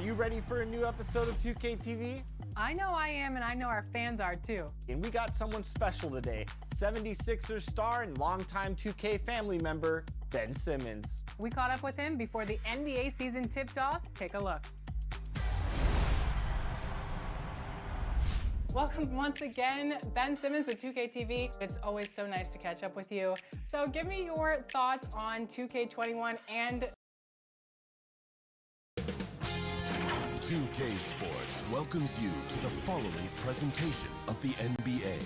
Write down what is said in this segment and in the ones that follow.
you ready for a new episode of 2K TV? I know I am, and I know our fans are too. And we got someone special today, 76ers star and longtime 2K family member, Ben Simmons. We caught up with him before the NBA season tipped off. Take a look. Welcome once again, Ben Simmons to 2K TV. It's always so nice to catch up with you. So give me your thoughts on 2K21 and 2K Sports welcomes you to the following presentation of the NBA.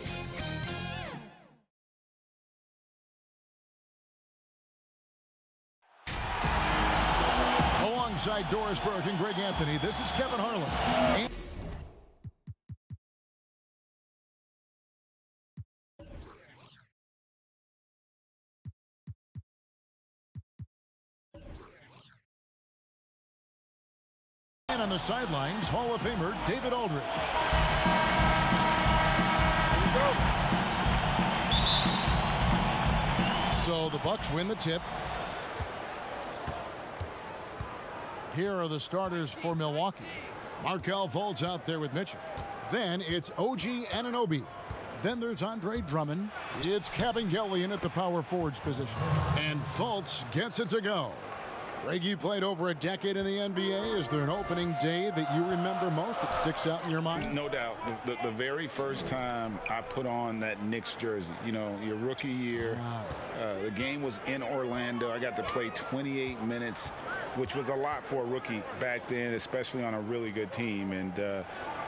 Alongside Doris Burke and Greg Anthony, this is Kevin Harlan. And on the sidelines, Hall of Famer David Aldridge. So the Bucks win the tip. Here are the starters for Milwaukee. Markelle Fultz out there with Mitchell. Then it's OG Anunoby. Then there's Andre Drummond. It's Kabengele at the power forwards position. And Fultz gets it to go. Greg, you played over a decade in the NBA. Is there an opening day that you remember most that sticks out in your mind? No doubt. The very first time I put on that Knicks jersey, you know, your rookie year, the game was in Orlando. I got to play 28 minutes, which was a lot for a rookie back then, especially on a really good team. And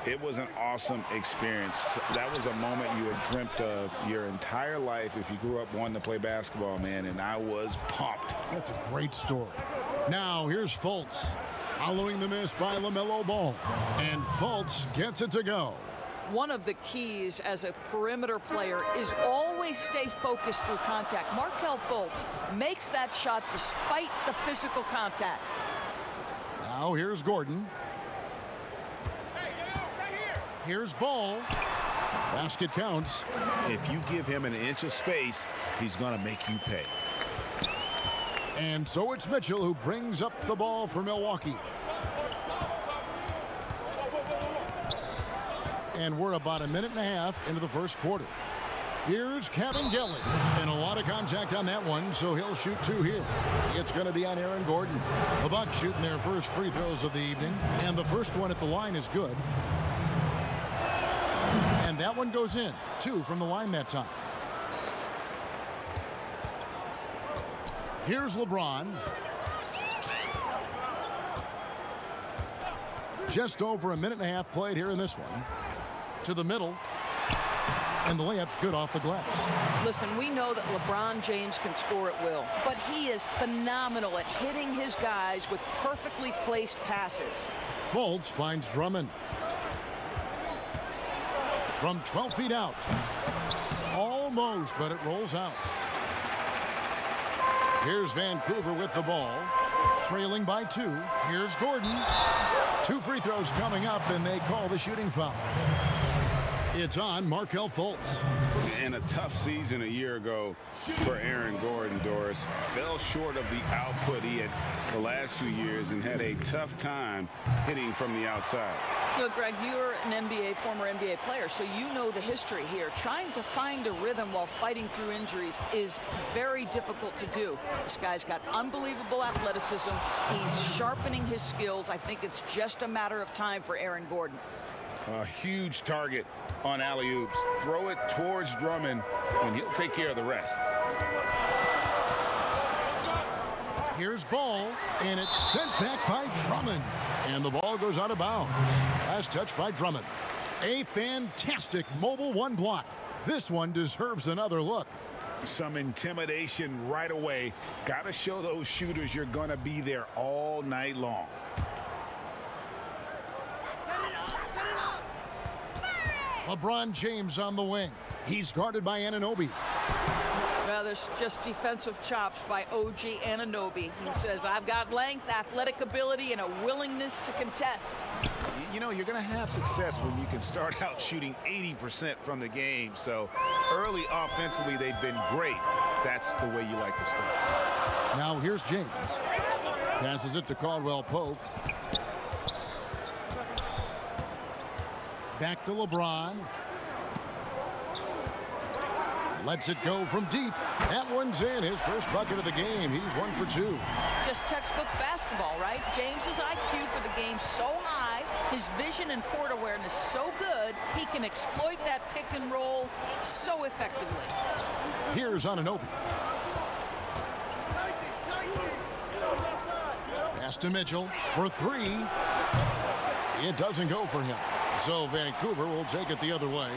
it was an awesome experience. That was a moment you had dreamt of your entire life if you grew up wanting to play basketball, man, and I was pumped. That's a great story. Now here's Fultz, following the miss by Lamelo Ball, and Fultz gets it to go. One of the keys as a perimeter player is always stay focused through contact. Markelle Fultz makes that shot despite the physical contact. Now here's Gordon. Here's Ball. Basket counts. If you give him an inch of space, he's going to make you pay. And so it's Mitchell who brings up the ball for Milwaukee. And we're about a minute and a half into the first quarter. Here's Kabengele. And a lot of contact on that one, so he'll shoot two here. It's going to be on Aaron Gordon. The Bucks shooting their first free throws of the evening. And the first one at the line is good. And that one goes in. 2 from the line that time. Here's LeBron. Just over a minute and a half played here in this one. To the middle. And the layup's good off the glass. Listen, we know that LeBron James can score at will, but he is phenomenal at hitting his guys with perfectly placed passes. Fultz finds Drummond. From 12 feet out. Almost, but it rolls out. Here's Vancouver with the ball, trailing by 2. Here's Gordon. 2 free throws coming up, and they call the shooting foul. It's on Markelle Fultz. In a tough season a year ago for Aaron Gordon, Doris, fell short of the output he had the last few years and had a tough time hitting from the outside. You know, Greg, you're an former NBA player, so you know the history here. Trying to find a rhythm while fighting through injuries is very difficult to do. This guy's got unbelievable athleticism. He's sharpening his skills. I think it's just a matter of time for Aaron Gordon. A huge target on alley-oops. Throw it towards Drummond, and he'll take care of the rest. Here's Ball, and it's sent back by Drummond. And the ball goes out of bounds. Last touch by Drummond. A fantastic mobile one block. This one deserves another look. Some intimidation right away. Got to show those shooters you're going to be there all night long. LeBron James on the wing. He's guarded by Anunoby. Well, there's just defensive chops by OG Anunoby. He says, I've got length, athletic ability, and a willingness to contest. You know, you're going to have success when you can start out shooting 80% from the game. So early offensively, they've been great. That's the way you like to start. Now here's James. Passes it to Caldwell Pope. Back to LeBron. Lets it go from deep. That one's in. His first bucket of the game. He's 1 for 2. Just textbook basketball, right? James's IQ for the game so high, his vision and court awareness so good, he can exploit that pick and roll so effectively. Here's Anunoby. Pass to Mitchell for 3. It doesn't go for him. So Vancouver will take it the other way.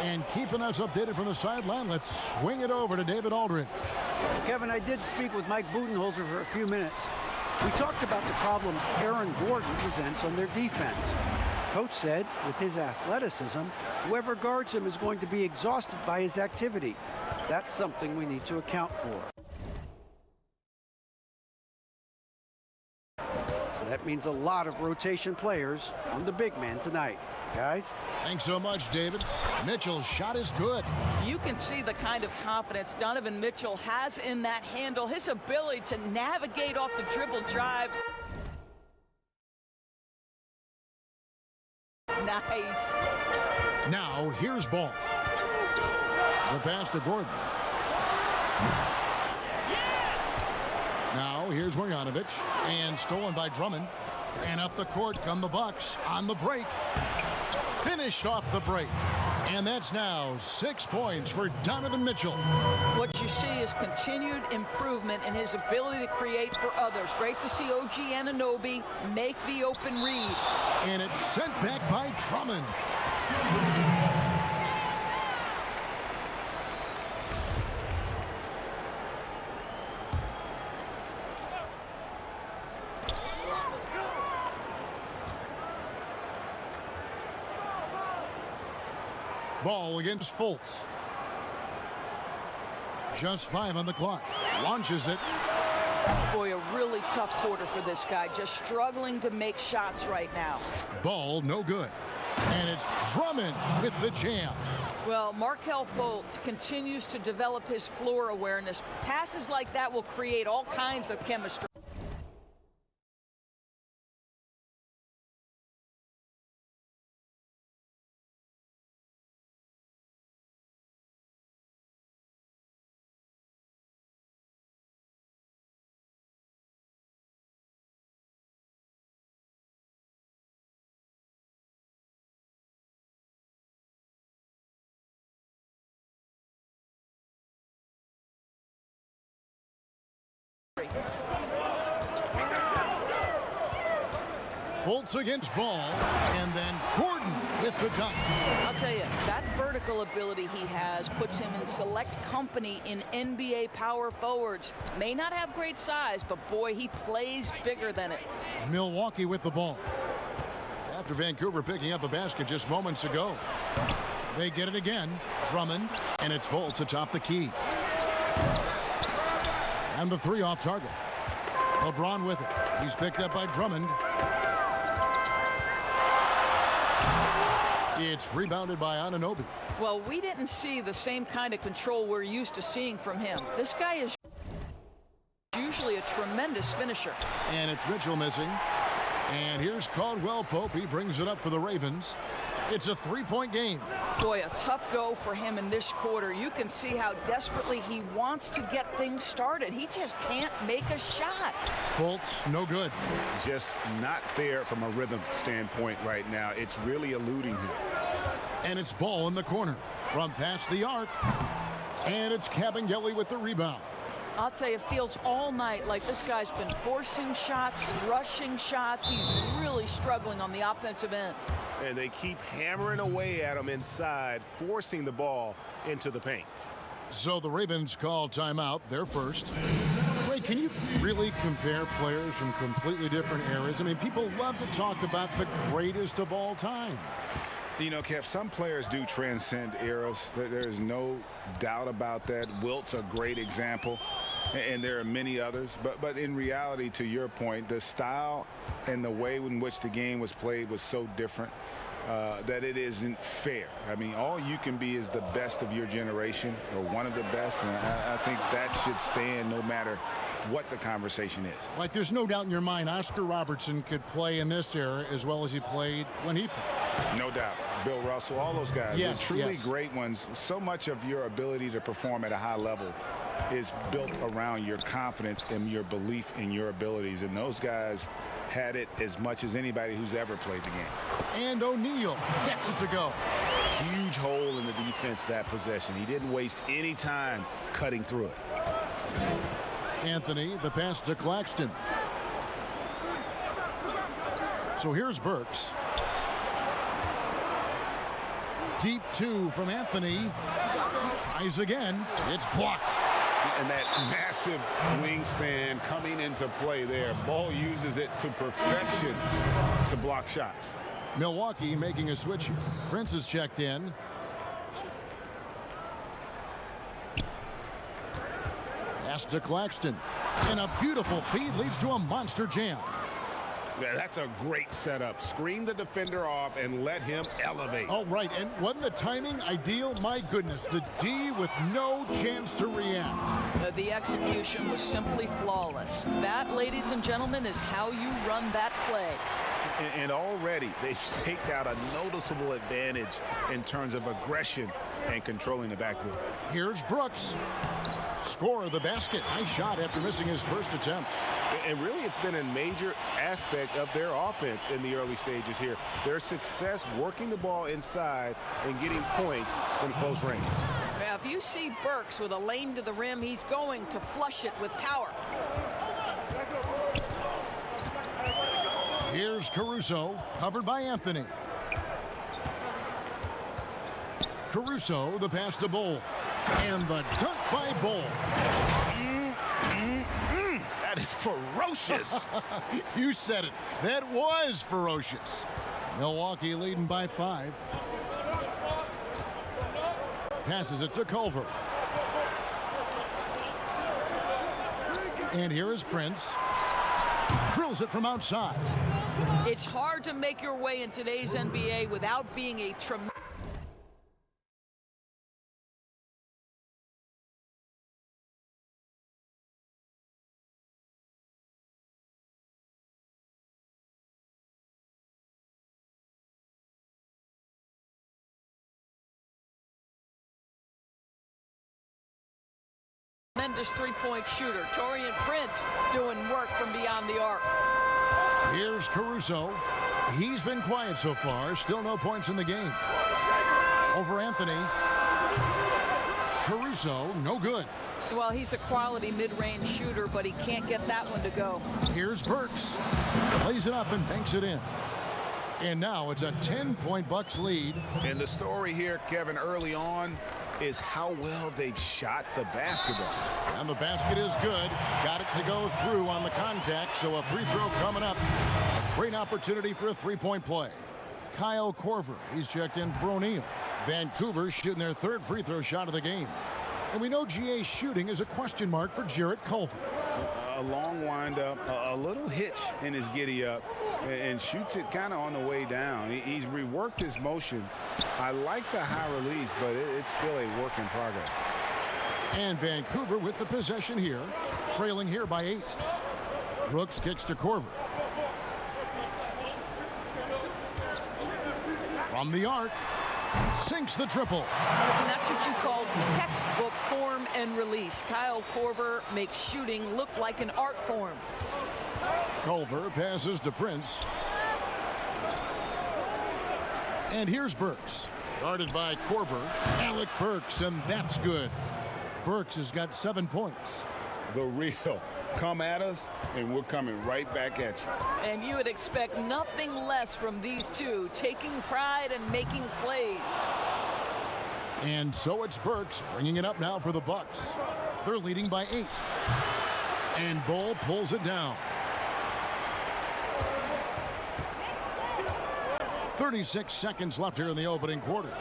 And keeping us updated from the sideline, let's swing it over to David Aldridge. Kevin, I did speak with Mike Budenholzer for a few minutes. We talked about the problems Aaron Gordon presents on their defense. Coach said with his athleticism, whoever guards him is going to be exhausted by his activity. That's something we need to account for. So that means a lot of rotation players on the big man tonight. Guys? Thanks so much, David. Mitchell's shot is good. You can see the kind of confidence Donovan Mitchell has in that handle, his ability to navigate off the dribble drive. Nice. Now, here's Ball. The pass to Gordon. Now, here's Marjanovic. And stolen by Drummond. And up the court come the Bucks on the break. Finished off the break. And that's now 6 points for Donovan Mitchell. What you see is continued improvement in his ability to create for others. Great to see OG Anunoby make the open read. And it's sent back by Drummond. Ball against Fultz. Just 5 on the clock. Launches it. Boy, a really tough quarter for this guy. Just struggling to make shots right now. Ball no good. And it's Drummond with the jam. Well, Markelle Fultz continues to develop his floor awareness. Passes like that will create all kinds of chemistry. Fultz against Ball, and then Gordon with the dunk. I'll tell you, that vertical ability he has puts him in select company in NBA power forwards. May not have great size, but boy, he plays bigger than it. Milwaukee with the ball. After Vancouver picking up a basket just moments ago. They get it again. Drummond, and it's Fultz atop the key. And the 3 off target. LeBron with it. He's picked up by Drummond. It's rebounded by Anunoby. Well, we didn't see the same kind of control we're used to seeing from him. This guy is usually a tremendous finisher. And it's Mitchell missing. And here's Caldwell Pope. He brings it up for the Ravens. It's a 3-point game. Boy, a tough go for him in this quarter. You can see how desperately he wants to get things started. He just can't make a shot. Fultz, no good. Just not there from a rhythm standpoint right now. It's really eluding him. And it's Ball in the corner from past the arc. And it's Kabengele with the rebound. I'll tell you, it feels all night like this guy's been forcing shots, rushing shots. He's really struggling on the offensive end. And they keep hammering away at him inside, forcing the ball into the paint. So the Ravens call timeout, their first. Ray, can you really compare players from completely different eras? I mean, people love to talk about the greatest of all time. You know, Kev, some players do transcend eras. There's no doubt about that. Wilt's a great example, and there are many others. But in reality, to your point, the style and the way in which the game was played was so different that it isn't fair. I mean, all you can be is the best of your generation or one of the best, and I think that should stand no matter what the conversation is. Like, there's no doubt in your mind Oscar Robertson could play in this era as well as he played when he played. No doubt. Bill Russell, all those guys. Yes, They're truly yes. great ones. So much of your ability to perform at a high level is built around your confidence and your belief in your abilities. And those guys had it as much as anybody who's ever played the game. And O'Neal gets it to go. Huge hole in the defense that possession. He didn't waste any time cutting through it. Anthony, the pass to Claxton. So here's Burks. Deep two from Anthony. Tries again. It's blocked. And that massive wingspan coming into play there. Ball uses it to perfection to block shots. Milwaukee making a switch here. Prince is checked in. Pass to Claxton. And a beautiful feed leads to a monster jam. Yeah, that's a great setup. Screen the defender off and let him elevate. Oh, right. And wasn't the timing ideal? My goodness. The D with no chance to react. The execution was simply flawless. That, ladies and gentlemen, is how you run that play. And already they've staked out a noticeable advantage in terms of aggression and controlling the backboard. Here's Brooks. Score of the basket. Nice shot after missing his first attempt. And really, it's been a major aspect of their offense in the early stages here. Their success working the ball inside and getting points from close range. Now, if you see Burks with a lane to the rim, he's going to flush it with power. Here's Caruso, covered by Anthony. Caruso, the pass to Ball. And the dunk by Ball. That is ferocious. You said it. That was ferocious. Milwaukee leading by 5. Passes it to Culver. And here is Prince. Drills it from outside. It's hard to make your way in today's NBA without being a tremendous. Tremendous three-point shooter. Taurean Prince doing work from beyond the arc. Here's Caruso. He's been quiet so far. Still no points in the game. Over Anthony. Caruso, no good. Well, he's a quality mid-range shooter, but he can't get that one to go. Here's Burks. Lays it up and banks it in. And now it's a 10-point Bucks lead. And the story here, Kevin, early on, is how well they've shot the basketball. And the basket is good. Got it to go through on the contact, so a free throw coming up. A great opportunity for a three-point play. Kyle Korver, he's checked in for O'Neal. Vancouver shooting their third free throw shot of the game. And we know GA's shooting is a question mark for Jarrett Culver. A long windup, a little hitch in his giddy up, and shoots it kind of on the way down. He's reworked his motion. I like the high release, but it's still a work in progress. And Vancouver with the possession here, trailing here by 8. Brooks kicks to Korver. From the arc, sinks the triple. And that's what you call textbook form and release. Kyle Korver makes shooting look like an art form. Culver passes to Prince. And here's Burks. Guarded by Korver. Alec Burks, and that's good. Burks has got 7 points. The real. Come at us, and we're coming right back at you. And you would expect nothing less from these two, taking pride and making plays. And so it's Burks bringing it up now for the Bucks. They're leading by 8. And Ball pulls it down. 36 seconds left here in the opening quarter.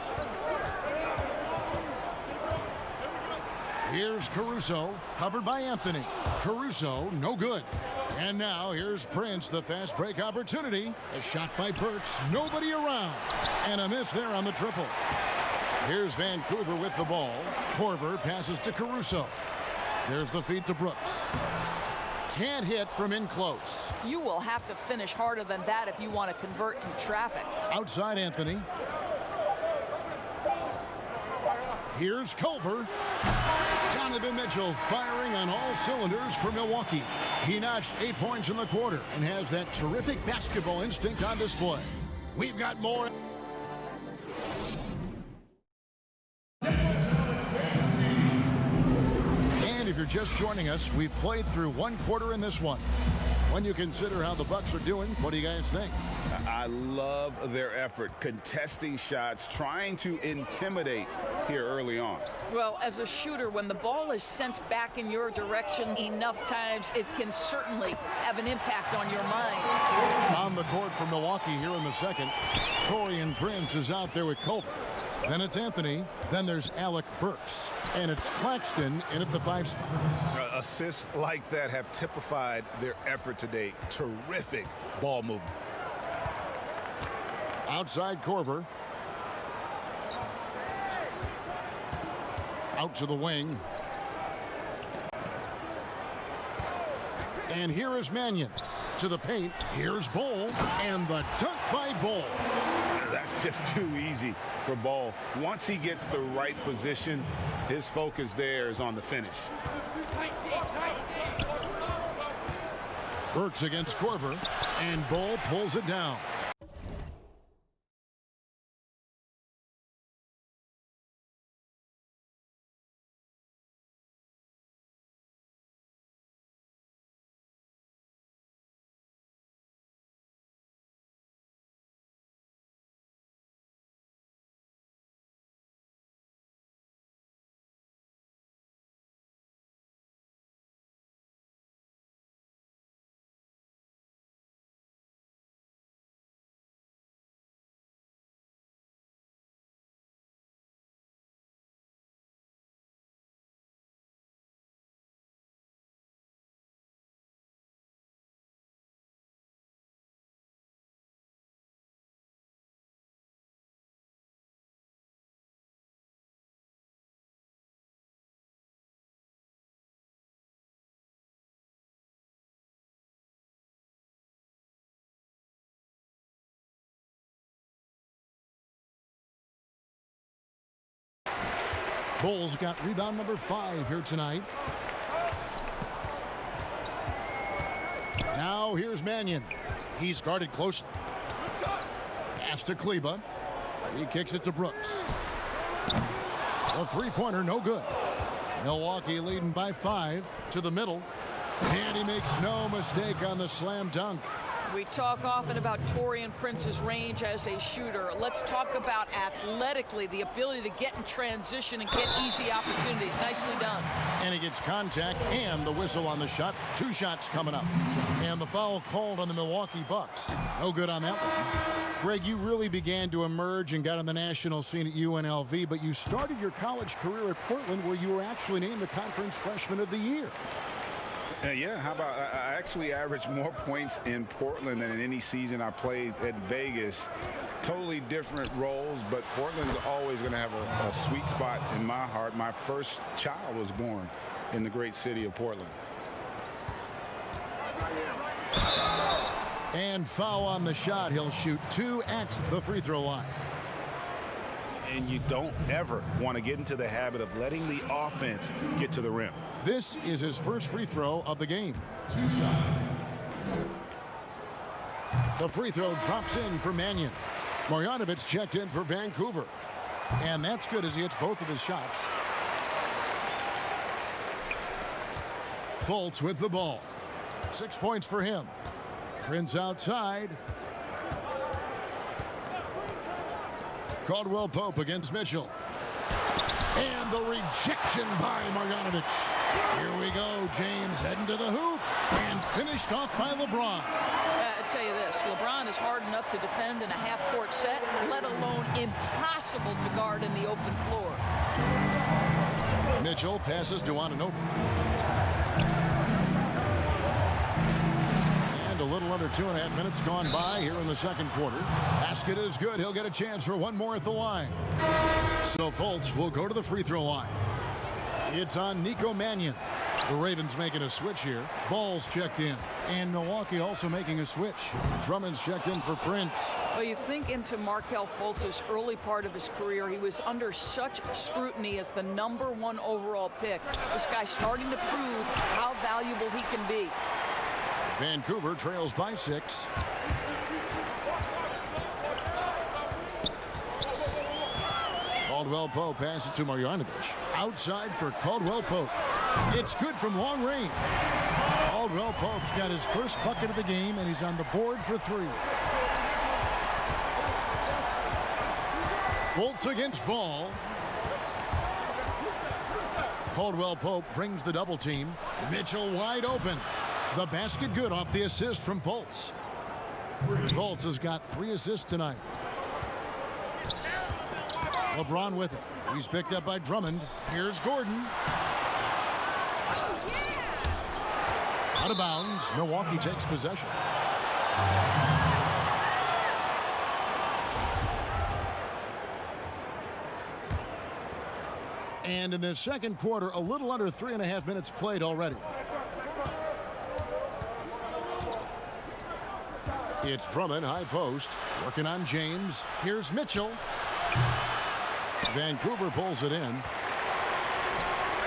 Here's Caruso, covered by Anthony. Caruso, no good. And now here's Prince, the fast break opportunity. A shot by Burks, nobody around. And a miss there on the triple. Here's Vancouver with the ball. Korver passes to Caruso. There's the feed to Brooks. can't hit from in close. You will have to finish harder than that if you want to convert in traffic. Outside Anthony. Here's Culver. Donovan Mitchell firing on all cylinders for Milwaukee. He notched 8 points in the quarter and has that terrific basketball instinct on display. We've got more. And if you're just joining us, we've played through one quarter in this one. When you consider how the Bucks are doing, what do you guys think? I love their effort, contesting shots, trying to intimidate here early on. Well, as a shooter, when the ball is sent back in your direction enough times, it can certainly have an impact on your mind. On the court for Milwaukee here in the second, Taurean Prince is out there with Culver. Then it's Anthony. Then there's Alec Burks. And it's Claxton in at the 5 spot. Assists like that have typified their effort today. Terrific ball movement. Outside Corver. Out to the wing. And here is Mannion. To the paint. Here's Ball. And the dunk by Ball. That's just too easy for Ball. Once he gets the right position, his focus there is on the finish. Burks against Corver. And Ball pulls it down. Bulls got rebound number 5 here tonight. Now here's Mannion. He's guarded closely. Pass to Kleba. He kicks it to Brooks. The three-pointer, no good. Milwaukee leading by 5 to the middle. And he makes no mistake on the slam dunk. We talk often about Taurean Prince's range as a shooter. Let's talk about athletically the ability to get in transition and get easy opportunities. Nicely done. And he gets contact and the whistle on the shot. 2 shots coming up. And the foul called on the Milwaukee Bucks. No good on that one. Greg, you really began to emerge and got on the national scene at UNLV, but you started your college career at Portland where you were actually named the Conference Freshman of the Year. Yeah, how about I actually averaged more points in Portland than in any season I played at Vegas. Totally different roles, but Portland's always going to have a sweet spot in my heart. My first child was born in the great city of Portland. And foul on the shot. He'll shoot 2 at the free throw line. And you don't ever want to get into the habit of letting the offense get to the rim. This is his first free throw of the game. 2 shots. The free throw drops in for Mannion. Marjanovic checked in for Vancouver. And that's good as he hits both of his shots. Fultz with the ball. 6 points for him. Prince outside. Caldwell Pope against Mitchell. And the rejection by Marjanovic. Here we go. James heading to the hoop. And finished off by LeBron. I'll tell you this, LeBron is hard enough to defend in a half-court set, let alone impossible to guard in the open floor. Mitchell passes to Anunoby. And a little under 2.5 minutes gone by here in the second quarter. Basket is good. He'll get a chance for one more at the line. So Fultz will go to the free throw line. It's on Nico Mannion. The Ravens making a switch here. Ball's checked in. And Milwaukee also making a switch. Drummond's checked in for Prince. Well, you think into Markelle Fultz's early part of his career, he was under such scrutiny as the #1 overall pick. This guy's starting to prove how valuable he can be. Vancouver trails by 6. Caldwell Pope passes to Marjanovic. Outside for Caldwell Pope. It's good from long range. Caldwell Pope's got his first bucket of the game, and he's on the board for 3. Fultz against Ball. Caldwell Pope brings the double team. Mitchell wide open. The basket good off the assist from Fultz. Fultz has got 3 assists tonight. LeBron with it. He's picked up by Drummond. Here's Gordon. Out of bounds. Milwaukee takes possession. And in the second quarter, a little under 3.5 minutes played already. It's Drummond, high post, working on James. Here's Mitchell. Vancouver pulls it in.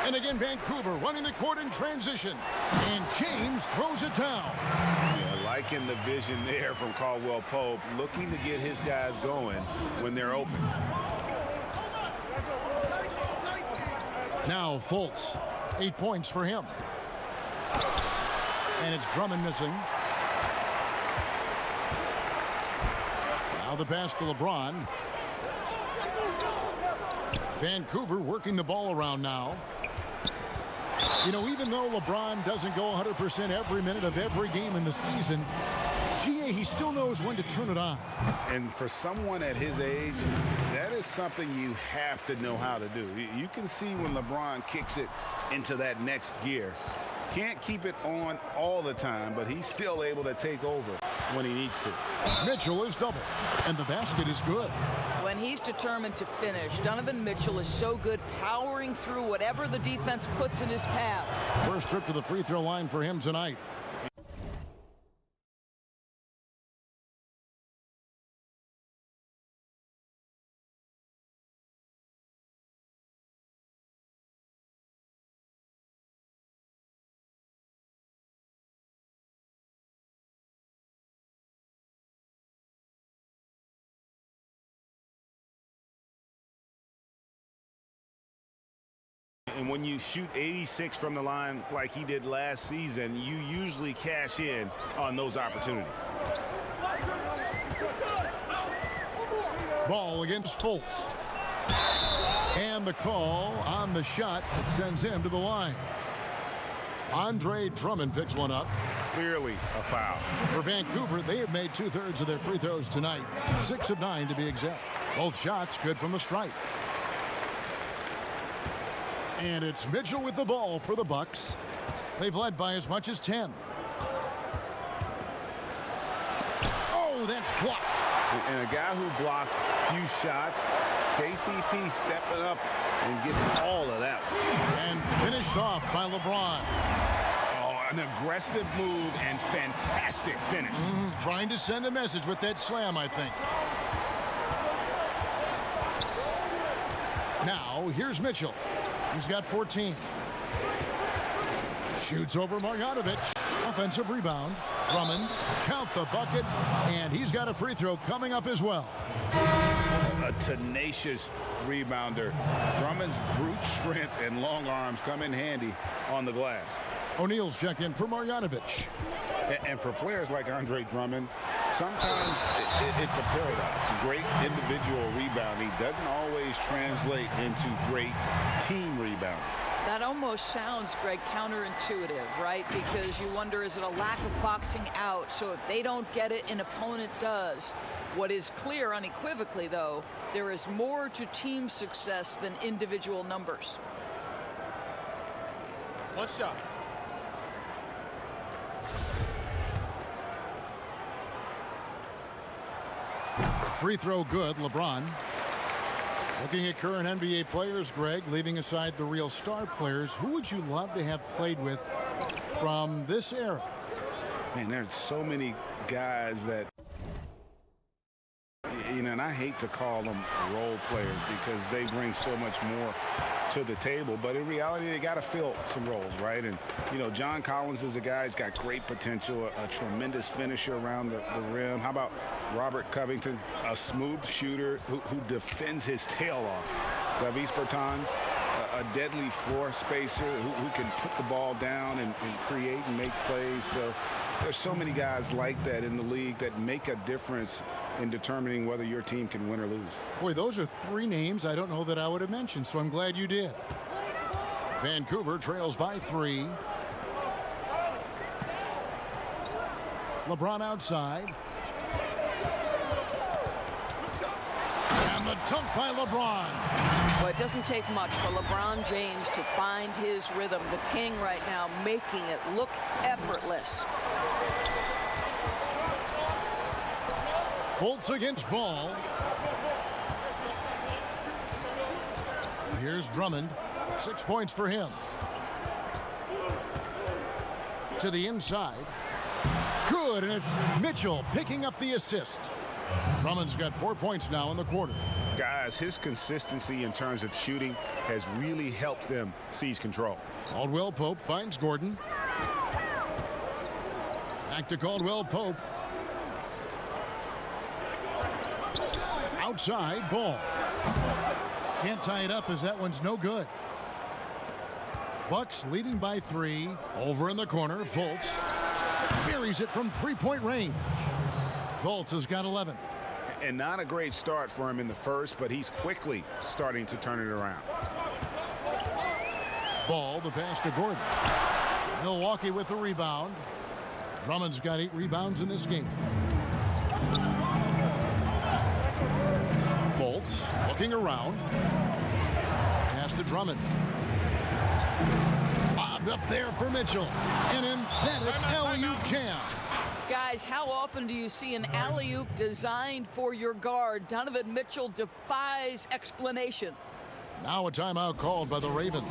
And again, Vancouver running the court in transition. And James throws it down. Yeah, liking the vision there from Caldwell Pope, looking to get his guys going when they're open. Now Fultz, 8 points for him. And it's Drummond missing. Now the pass to LeBron. Vancouver working the ball around now. You know, even though LeBron doesn't go 100% every minute of every game in the season, he still knows when to turn it on. And for someone at his age, that is something you have to know how to do. You can see when LeBron kicks it into that next gear. Can't keep it on all the time, but he's still able to take over when he needs to. Mitchell is double, and the basket is good. When he's determined to finish, Donovan Mitchell is so good powering through whatever the defense puts in his path. First trip to the free throw line for him tonight. And when you shoot 86 from the line like he did last season, you usually cash in on those opportunities. Ball against Fultz. And the call on the shot that sends him to the line. Andre Drummond picks one up. Clearly a foul. For Vancouver, they have made 2/3 of their free throws tonight. 6 of 9 to be exact. Both shots good from the stripe. And it's Mitchell with the ball for the Bucks. They've led by as much as 10. Oh, that's blocked. And a guy who blocks few shots, KCP stepping up and gets all of that. And finished off by LeBron. Oh, an aggressive move and fantastic finish. Trying to send a message with that slam, I think. Now, here's Mitchell. He's got 14. Shoots over Marjanovic. Offensive rebound. Drummond, count the bucket, and he's got a free throw coming up as well. A tenacious rebounder. Drummond's brute strength and long arms come in handy on the glass. O'Neal's checked in for Marjanovic. And for players like Andre Drummond, sometimes it's a paradox. Great individual rebounding doesn't always translate into great team rebounding. That almost sounds, Greg, counterintuitive, right? Because you wonder, is it a lack of boxing out? So if they don't get it, an opponent does. What is clear unequivocally, though, there is more to team success than individual numbers. One shot. Free throw good, LeBron. Looking at current NBA players, Greg, leaving aside the real star players, who would you love to have played with from this era? Man, there's so many guys that, you know, and I hate to call them role players because they bring so much more to the table, but in reality they got to fill some roles, right? And you know, John Collins is a guy who's got great potential, a tremendous finisher around the rim. How about Robert Covington, a smooth shooter who defends his tail off? Davis Bertans, a deadly floor spacer who can put the ball down and create and make plays. So there's so many guys like that in the league that make a difference in determining whether your team can win or lose. Boy, those are three names I don't know that I would have mentioned, so I'm glad you did. Vancouver trails by 3. LeBron outside. And the dunk by LeBron. Well, it doesn't take much for LeBron James to find his rhythm. The king right now making it look effortless. Fultz against Ball. Here's Drummond. 6 points for him. To the inside. Good, and it's Mitchell picking up the assist. Drummond's got 4 points now in the quarter. Guys, his consistency in terms of shooting has really helped them seize control. Caldwell Pope finds Gordon. Back to Caldwell Pope. Outside, Ball. Can't tie it up as that one's no good. Bucks leading by 3. Over in the corner, Fultz buries it from 3-point range. Fultz has got 11. And not a great start for him in the first, but he's quickly starting to turn it around. Ball, the pass to Gordon. Milwaukee with the rebound. Drummond's got 8 rebounds in this game. Fultz looking around. Pass to Drummond. Bobbed up there for Mitchell. An emphatic alley-oop jam. Guys, how often do you see an alley-oop designed for your guard? Donovan Mitchell defies explanation. Now a timeout called by the Ravens.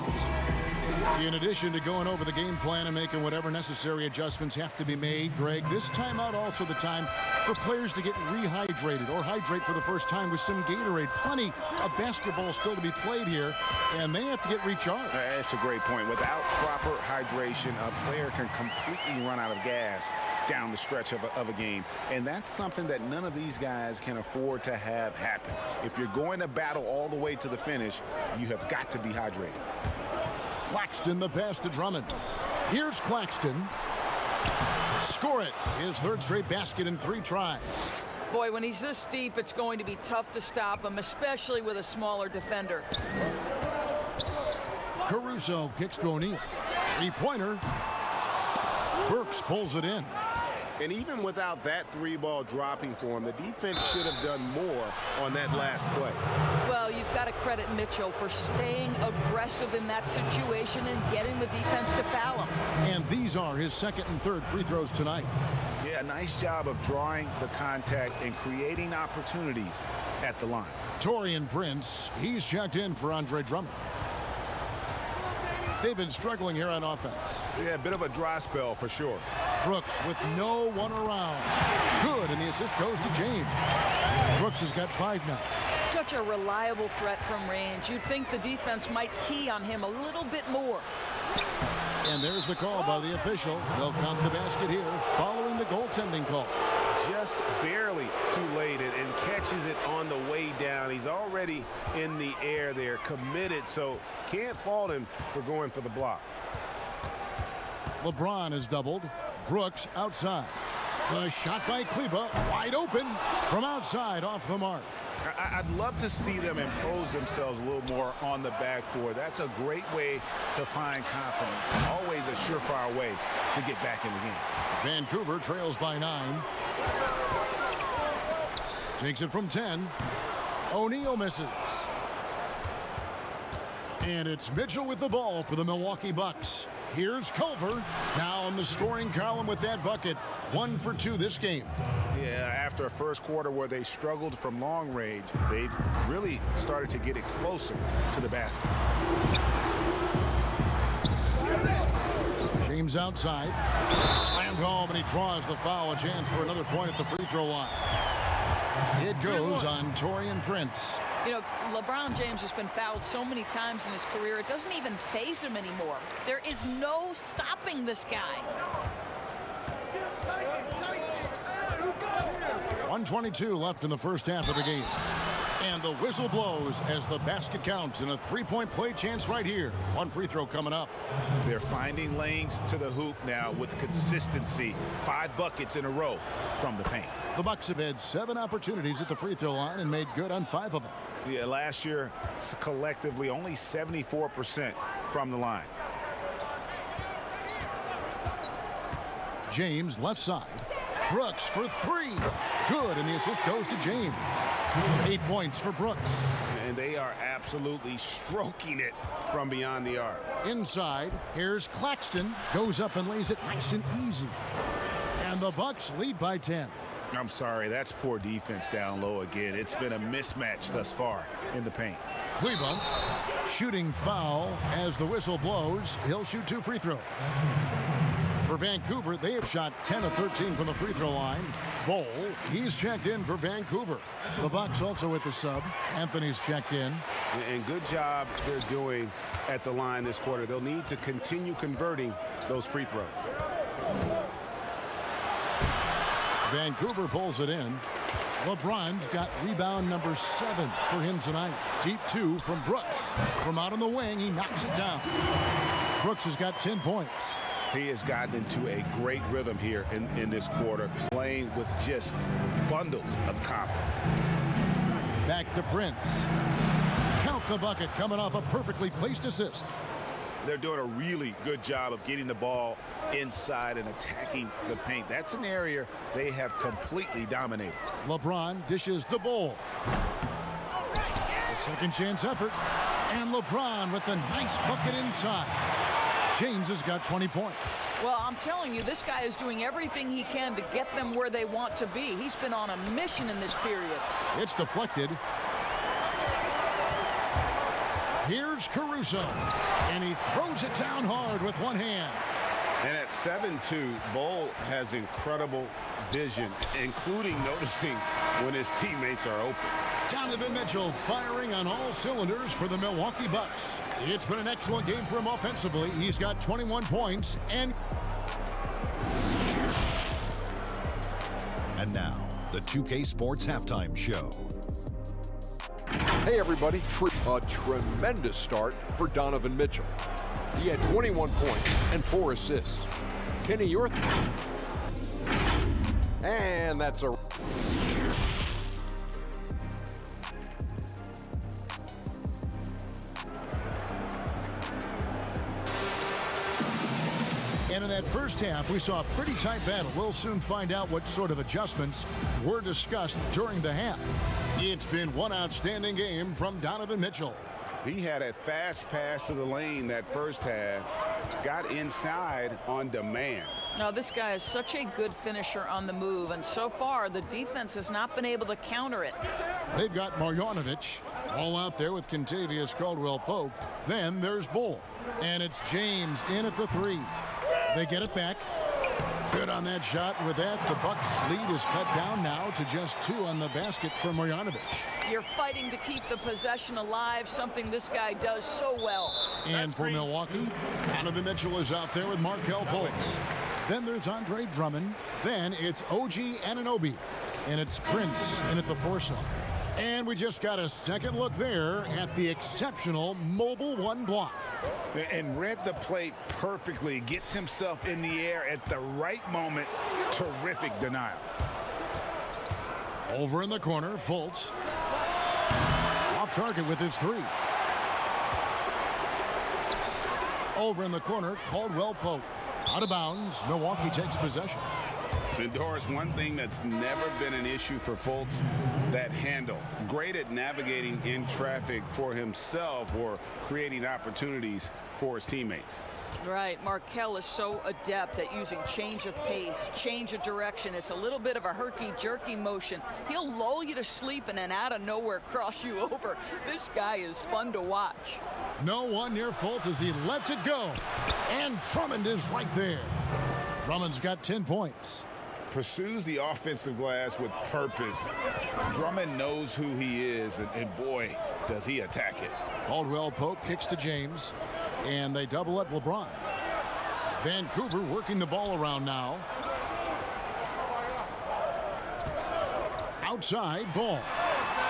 In addition to going over the game plan and making whatever necessary adjustments have to be made, Greg, this timeout also the time for players to get rehydrated or hydrate for the first time with some Gatorade. Plenty of basketball still to be played here, and they have to get recharged. That's a great point. Without proper hydration, a player can completely run out of gas down the stretch of a game, and that's something that none of these guys can afford to have happen. If you're going to battle all the way to the finish, you have got to be hydrated. Claxton the pass to Drummond. Here's Claxton. Score it. His third straight basket in 3 tries. Boy, when he's this deep, it's going to be tough to stop him, especially with a smaller defender. Caruso kicks to O'Neal. 3-pointer. Burks pulls it in. And even without that 3-ball dropping for him, the defense should have done more on that last play. Well, you've got to credit Mitchell for staying aggressive in that situation and getting the defense to foul him. And these are his second and third free throws tonight. Yeah, nice job of drawing the contact and creating opportunities at the line. Taurean Prince, he's checked in for Andre Drummond. They've been struggling here on offense. Yeah, a bit of a dry spell for sure. Brooks with no one around. Good, and the assist goes to James. Brooks has got 5 now. Such a reliable threat from range. You'd think the defense might key on him a little bit more. And there's the call by the official. They'll count the basket here following the goaltending call. Just barely too late and catches it on the way down. He's already in the air there, committed, so can't fault him for going for the block. LeBron is doubled. Brooks outside. The shot by Kleba, wide open from outside off the mark. I'd love to see them impose themselves a little more on the backboard. That's a great way to find confidence. Always a surefire way to get back in the game. Vancouver trails by 9. Takes it from 10. O'Neal misses. And it's Mitchell with the ball for the Milwaukee Bucks. Here's Culver now in the scoring column with that bucket. 1 for 2 this game. Yeah, after a first quarter where they struggled from long range, they've really started to get it closer to the basket. James outside. Slammed home, and he draws the foul. A chance for another point at the free throw line. It goes on Taurean Prince. You know, LeBron James has been fouled so many times in his career, it doesn't even faze him anymore. There is no stopping this guy. 1:22 left in the first half of the game. And the whistle blows as the basket counts, and a three-point play chance right here. One free throw coming up. They're finding lanes to the hoop now with consistency. 5 buckets in a row from the paint. The Bucks have had 7 opportunities at the free throw line and made good on 5 of them. Yeah, last year, collectively, only 74% from the line. James left side. Brooks for 3. Good, and the assist goes to James. 8 points for Brooks. And they are absolutely stroking it from beyond the arc. Inside, here's Claxton. Goes up and lays it nice and easy. And the Bucks lead by 10. I'm sorry, that's poor defense down low again. It's been a mismatch thus far in the paint. Cleveland shooting foul as the whistle blows. He'll shoot 2 free throws. For Vancouver, they have shot 10 of 13 from the free throw line. Ball, he's checked in for Vancouver. The Bucks also with the sub. Anthony's checked in. And good job they're doing at the line this quarter. They'll need to continue converting those free throws. Vancouver pulls it in. LeBron's got rebound number 7 for him tonight. Deep 2 from Brooks. From out on the wing, he knocks it down. Brooks has got 10 points. He has gotten into a great rhythm here in this quarter, playing with just bundles of confidence. Back to Prince. Count the bucket coming off a perfectly placed assist. They're doing a really good job of getting the ball inside and attacking the paint. That's an area they have completely dominated. LeBron dishes the ball. A second chance effort. And LeBron with the nice bucket inside. James has got 20 points. Well, I'm telling you, this guy is doing everything he can to get them where they want to be. He's been on a mission in this period. It's deflected. Here's Caruso. And he throws it down hard with one hand. And at 7-2, Ball has incredible vision, including noticing when his teammates are open. Donovan Mitchell firing on all cylinders for the Milwaukee Bucks. It's been an excellent game for him offensively. He's got 21 points and now, the 2K Sports Halftime Show. Hey everybody, a tremendous start for Donovan Mitchell. He had 21 points and 4 assists. Kenny, your and that's a And in that first half, we saw a pretty tight battle. We'll soon find out what sort of adjustments were discussed during the half. It's been one outstanding game from Donovan Mitchell. He had a fast pass to the lane that first half, got inside on demand. Now, this guy is such a good finisher on the move, and so far, the defense has not been able to counter it. They've got Marjanovic all out there with Kentavious Caldwell-Pope. Then there's Bull, and it's James in at the 3. They get it back. Good on that shot. And with that, the Bucks' lead is cut down now to just 2 on the basket for Marjanovic. You're fighting to keep the possession alive, something this guy does so well. And for Milwaukee, Donovan Mitchell is out there with Markelle Fultz. Then there's Drummond. Then it's OG Anunoby. And it's Prince in at the 4 slot. And we just got a second look there at the exceptional mobile 1 block. And read the play perfectly. Gets himself in the air at the right moment. Terrific denial. Over in the corner, Fultz. Off target with his 3. Over in the corner, Caldwell-Pope. Out of bounds, Milwaukee takes possession. And Doris, one thing that's never been an issue for Fultz, that handle. Great at navigating in traffic for himself or creating opportunities for his teammates. Right, Markelle is so adept at using change of pace, change of direction. It's a little bit of a herky-jerky motion. He'll lull you to sleep and then out of nowhere cross you over. This guy is fun to watch. No one near Fultz as he lets it go. And Drummond is right there. Drummond's got 10 points. Pursues the offensive glass with purpose. Drummond knows who he is, and boy, does he attack it. Caldwell Pope kicks to James, and they double up LeBron. Vancouver working the ball around now. Outside, Ball.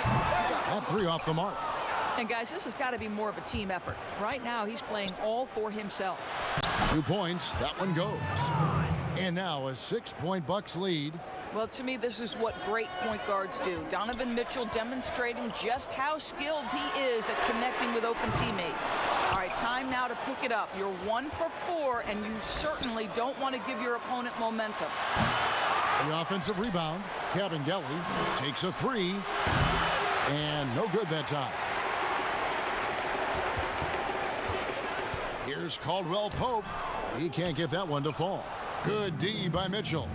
That three off the mark. And guys, this has got to be more of a team effort. Right now, he's playing all for himself. 2 points, that one goes. And now a 6-point Bucks lead. Well, to me, this is what great point guards do. Donovan Mitchell demonstrating just how skilled he is at connecting with open teammates. All right, time now to pick it up. You're 1 for 4, and you certainly don't want to give your opponent momentum. The offensive rebound. Kabengele takes a three, and no good that time. Here's Caldwell Pope. He can't get that one to fall. Good D by Mitchell.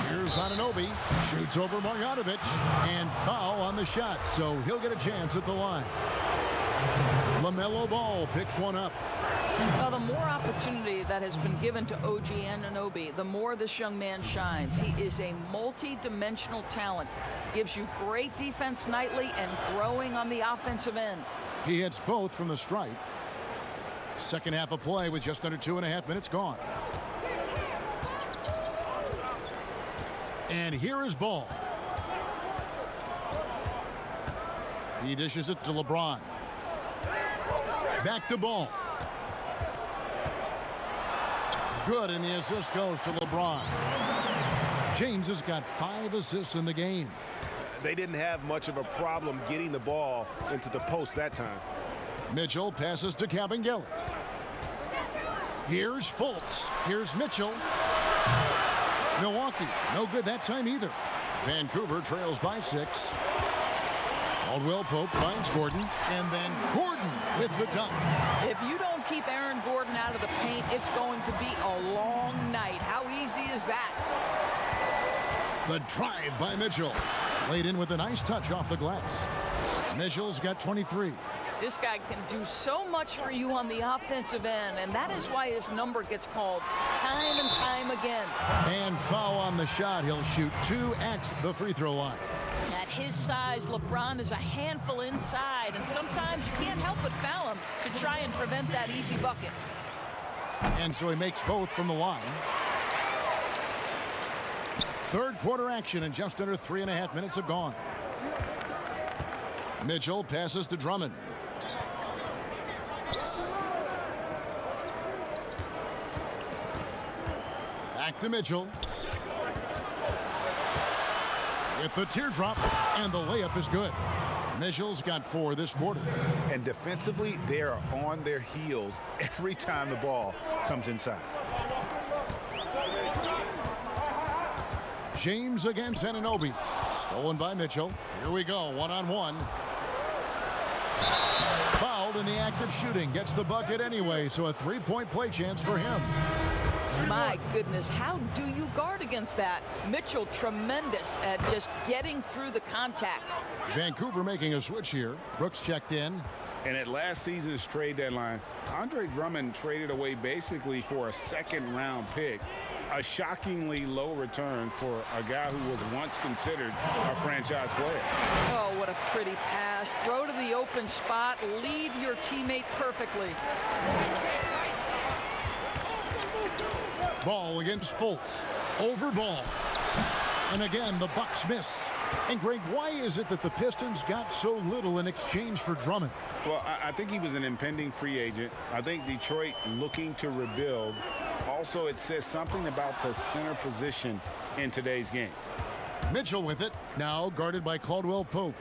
Here's Anunoby. Shoots over Marjanovic. And foul on the shot, so he'll get a chance at the line. Lamelo Ball picks one up. Now, the more opportunity that has been given to OG Anunoby, the more this young man shines. He is a multi-dimensional talent. Gives you great defense nightly and growing on the offensive end. He hits both from the stripe. Second half of play with just under 2.5 minutes gone. And here is Ball. He dishes it to LeBron. Back to Ball. Good, and the assist goes to LeBron. James has got 5 assists in the game. They didn't have much of a problem getting the ball into the post that time. Mitchell passes to Kabengele. Here's Fultz. Here's Mitchell. Milwaukee, no good that time either. Vancouver trails by 6. Caldwell Pope finds Gordon, and then Gordon with the dunk. If you don't keep Aaron Gordon out of the paint, it's going to be a long night. How easy is that? The drive by Mitchell. Laid in with a nice touch off the glass. Mitchell's got 23. This guy can do so much for you on the offensive end, and that is why his number gets called time and time again. And foul on the shot. He'll shoot 2 at the free throw line. At his size, LeBron is a handful inside, and sometimes you can't help but foul him to try and prevent that easy bucket. And so he makes both from the line. Third quarter action, and just under 3.5 minutes have gone. Mitchell passes to Drummond. Back to Mitchell. With the teardrop, and the layup is good. Mitchell's got 4 this quarter. And defensively, they are on their heels every time the ball comes inside. James against Anunoby. Stolen by Mitchell. Here we go, one-on-one. Fouled in the act of shooting. Gets the bucket anyway, so a 3-point play chance for him. My goodness, how do you guard against that? Mitchell tremendous at just getting through the contact. Vancouver making a switch here. Brooks checked in. And at last season's trade deadline, Andre Drummond traded away basically for a second-round pick. A shockingly low return for a guy who was once considered a franchise player. Oh, what a pretty pass. Throw to the open spot. Lead your teammate perfectly. Ball against Fultz. Over Ball. And again, the Bucks miss. And Greg, why is it that the Pistons got so little in exchange for Drummond? Well, I think he was an impending free agent. I think Detroit looking to rebuild. Also, it says something about the center position in today's game. Mitchell with it. Now guarded by Caldwell Pope.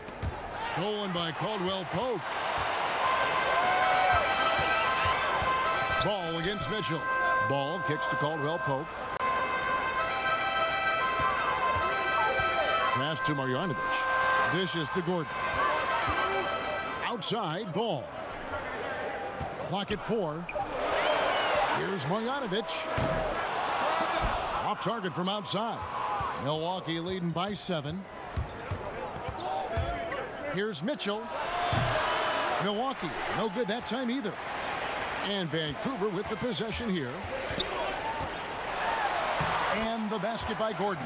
Stolen by Caldwell Pope. Ball against Mitchell. Ball kicks to Caldwell Pope. Pass to Marjanovic. Dishes to Gordon. Outside, Ball. Clock at 4. Here's Marjanovic. Off target from outside. Milwaukee leading by 7. Here's Mitchell. Milwaukee, no good that time either. And Vancouver with the possession here. And the basket by Gordon.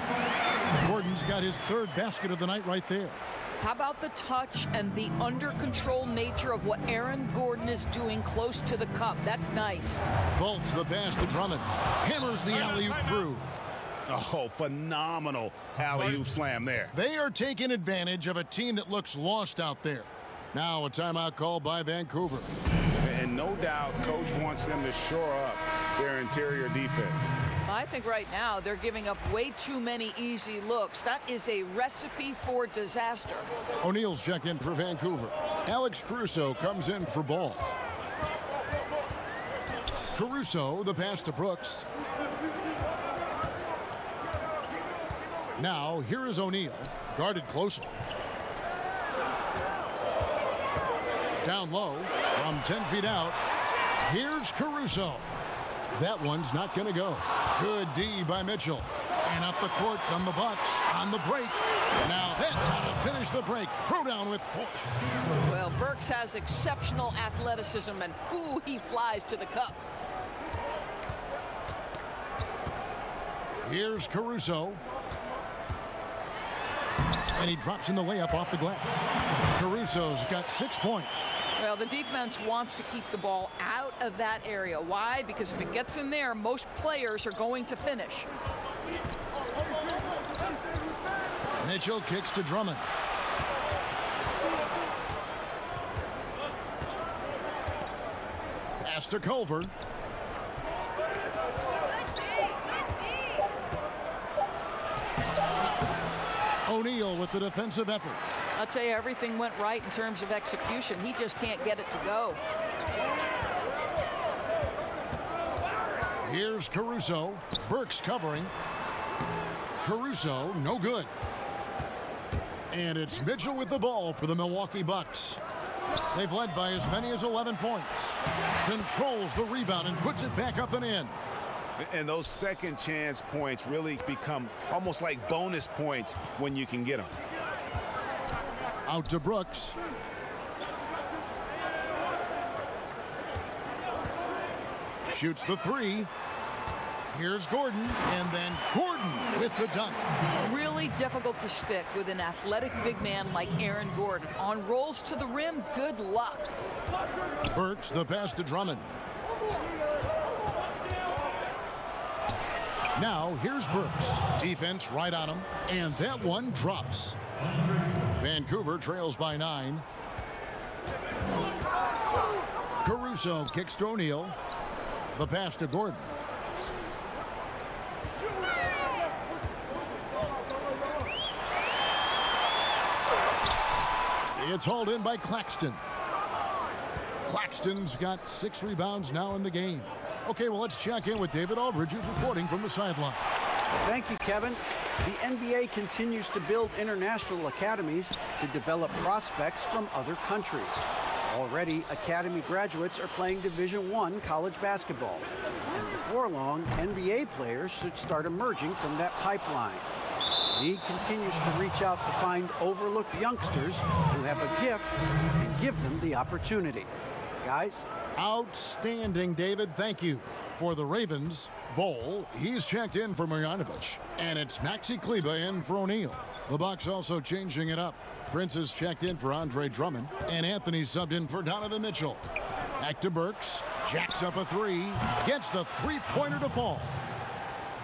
Gordon's got his 3rd basket of the night right there. How about the touch and the under control nature of what Aaron Gordon is doing close to the cup? That's nice. Fultz the pass to Drummond. Hammers the alley-oop through. Oh, phenomenal alley-oop slam there. They are taking advantage of a team that looks lost out there. Now a timeout called by Vancouver. And no doubt coach wants them to shore up their interior defense. I think right now they're giving up way too many easy looks. That is a recipe for disaster. O'Neal's checked in for Vancouver. Alex Caruso comes in for Ball. Caruso, the pass to Brooks. Now, here is O'Neal, guarded closely. Down low, from 10 feet out, here's Caruso. That one's not going to go. Good D by Mitchell. And up the court come the Bucks on the break. Now that's how to finish the break. Throw down with force. Well, Burks has exceptional athleticism, and ooh, he flies to the cup. Here's Caruso. And he drops in the layup off the glass. Caruso's got 6 points. Well, the defense wants to keep the ball out of that area. Why? Because if it gets in there, most players are going to finish. Mitchell kicks to Drummond. Pass to Culver. O'Neal with the defensive effort. I'll tell you, everything went right in terms of execution. He just can't get it to go. Here's Caruso. Burks covering. Caruso, no good. And it's Mitchell with the ball for the Milwaukee Bucks. They've led by as many as 11 points. Controls the rebound and puts it back up and in. And those second chance points really become almost like bonus points when you can get them. Out to Brooks. Shoots the 3. Here's Gordon, and then Gordon with the dunk. Really difficult to stick with an athletic big man like Aaron Gordon. On rolls to the rim, good luck. Burks the pass to Drummond. Now here's Burks. Defense right on him, and that one drops. Vancouver trails by 9. Caruso kicks to O'Neal. The pass to Gordon. It's hauled in by Claxton. Claxton's got 6 rebounds now in the game. Okay, well, let's check in with David Aldridge, who's reporting from the sideline. Thank you, Kevin. The NBA continues to build international academies to develop prospects from other countries. Already, academy graduates are playing Division I college basketball. And before long, NBA players should start emerging from that pipeline. The league continues to reach out to find overlooked youngsters who have a gift and give them the opportunity. Guys? Outstanding, David. Thank you. For the Ravens, Ball, he's checked in for Marjanovic. And it's Maxi Kleba in for O'Neal. The Bucks also changing it up. Prince is checked in for Andre Drummond. And Anthony subbed in for Donovan Mitchell. Back to Burks. Jacks up a 3. Gets the 3-pointer to fall.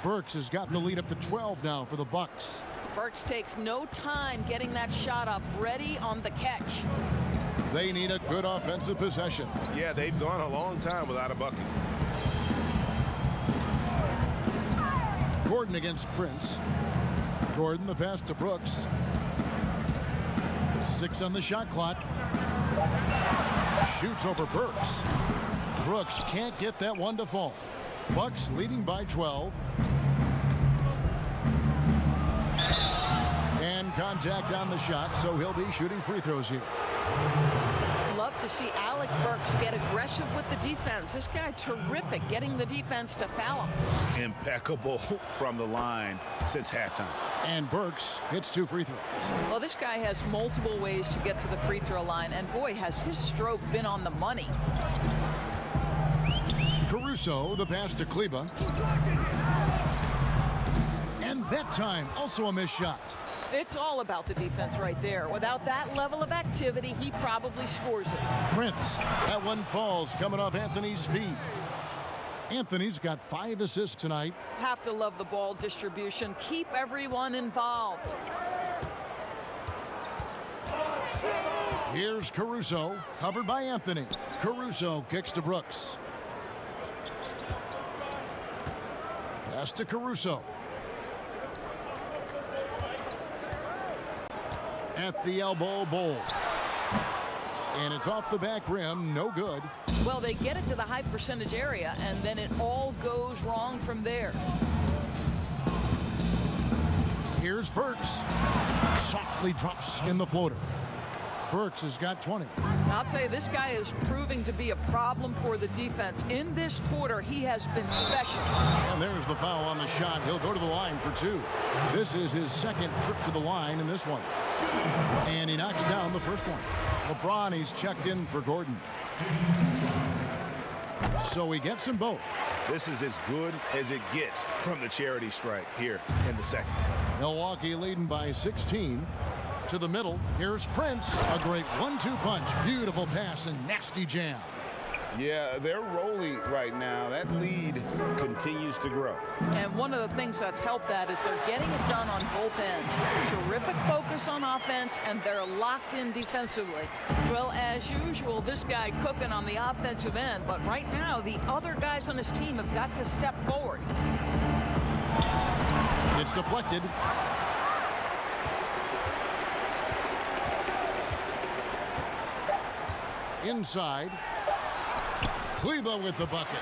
Burks has got the lead up to 12 now for the Bucks. Burks takes no time getting that shot up, ready on the catch. They need a good offensive possession. Yeah, they've gone a long time without a bucket. Gordon against Prince. Gordon the pass to Brooks. 6 on the shot clock. Shoots over Burks. Brooks can't get that one to fall. Bucks leading by 12. And contact on the shot, so he'll be shooting free throws here. Love to see Alec Burks get aggressive with the defense. This guy terrific getting the defense to foul him. Impeccable from the line since halftime. And Burks hits 2 free throws. Well, this guy has multiple ways to get to the free throw line, and boy, has his stroke been on the money. Caruso, the pass to Kleba. And that time, also a missed shot. It's all about the defense right there. Without that level of activity, he probably scores it. Prince, that one falls coming off Anthony's feet. Anthony's got 5 assists tonight. Have to love the ball distribution. Keep everyone involved. Here's Caruso, covered by Anthony. Caruso kicks to Brooks. Pass to Caruso. At the elbow, Ball. And it's off the back rim, no good. Well, they get it to the high percentage area, and then it all goes wrong from there. Here's Burks. Softly drops in the floater. Burks has got 20. I'll tell you, this guy is proving to be a problem for the defense. In this quarter, he has been special. And there's the foul on the shot. He'll go to the line for 2. This is his second trip to the line in this one. And he knocks down the first one. LeBron, he's checked in for Gordon. So he gets them both. This is as good as it gets from the charity stripe here in the second. Milwaukee leading by 16. To the middle, here's Prince. A great 1-2 punch. Beautiful pass and nasty jam. Yeah, they're rolling right now. That lead continues to grow. And one of the things that's helped that is they're getting it done on both ends. Terrific focus on offense, and they're locked in defensively. Well, as usual, this guy cooking on the offensive end, but right now the other guys on his team have got to step forward. It's deflected. Inside. Kleba with the bucket.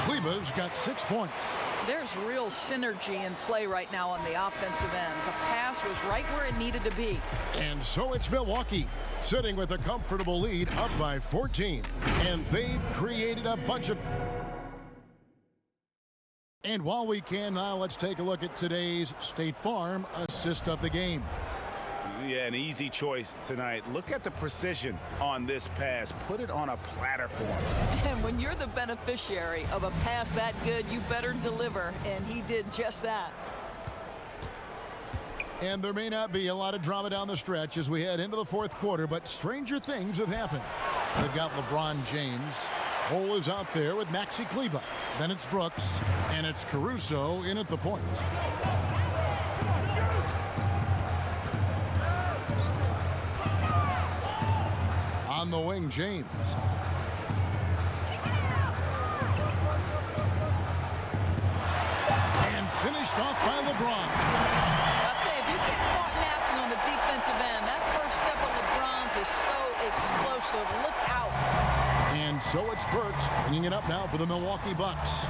Kleba's got 6 points. There's real synergy in play right now on the offensive end. The pass was right where it needed to be. And so it's Milwaukee, sitting with a comfortable lead, up by 14. And they've created a bunch of... And while we can now, let's take a look at today's State Farm assist of the game. Yeah, an easy choice tonight. Look at the precision on this pass. Put it on a platter for him. And when you're the beneficiary of a pass that good, you better deliver, and he did just that. And there may not be a lot of drama down the stretch as we head into the fourth quarter, but stranger things have happened. They've got LeBron James. Cole is out there with Maxi Kleba. Then it's Brooks, and it's Caruso in at the point. On the wing, James. And finished off by LeBron. I'll tell you, if you get caught napping on the defensive end, that first step of LeBron's is so explosive. Look out. And so it's Burks bringing it up now for the Milwaukee Bucks.